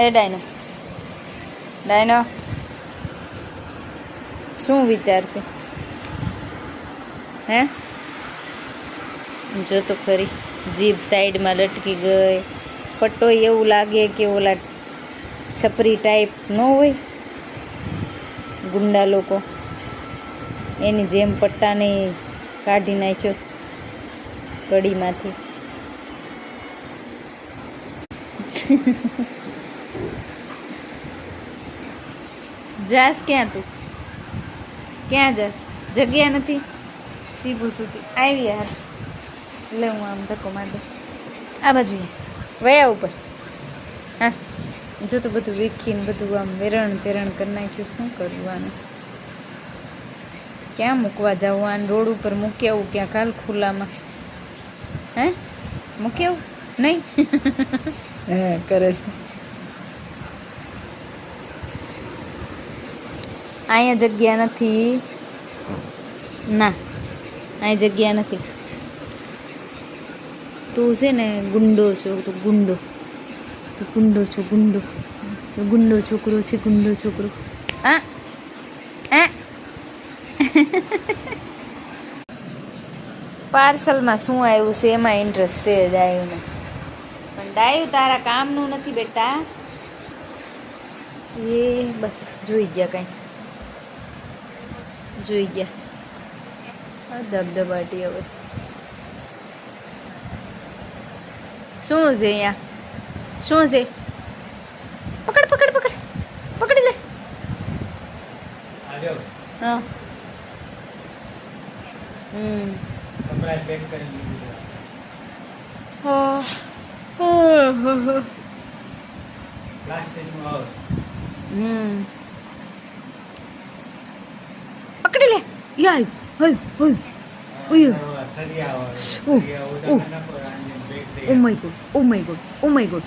એ ડાયનો ડાયનો શું વિચારશે? હે જો તો ખરી જીભ સાઈડમાં લટકી ગઈ. પટ્ટોય એવું લાગે કે ઓલા છપરી ટાઈપ ન હોય ગુંડા લોકો, એની જેમ પટ્ટાને કાઢી નાખ્યો કડીમાંથી. જાસ ક્યાં તું? ક્યાં જાસ? જગ્યા નથી. સીબું સુધી આવી યાર. લે હું આમ ધક્કો માર દઉં. આ બાજુ વયા ઉપર. હા જો તો બધું વીખીને બધું આમ વેરણ તેરણ કરી નાખ્યું. શું કરવાનું? ક્યાં મૂકવા જવું? આને રોડ ઉપર મૂકી આવું ક્યાં? કાલ ખુલ્લામાં હે મૂકી આવું? નહીં. હે કરે છે. અહીંયા જગ્યા નથી. ના અહીં જગ્યા નથી. તું છે ને ગુંડો છો. તું ગુંડો. તું ગુંડો છો. ગુંડો. ગુંડો છોકરો છે. ગુંડો છોકરો. હા પાર્સલમાં શું આવ્યું છે એમાં ઇન્ટરેસ્ટ છે ડાયુને. પણ ડાયુ તારા કામનું નથી બેટા. એ બસ જોઈ ગયા કાંઈ. જોઈ ગયા ધબધબાટી. હવે શું છે અહીંયા? શું છે? પકડ પકડ પકડ પકડી લે. હા પકડી લે. યાય હોય હોય. Oh my god, oh my god, oh my god.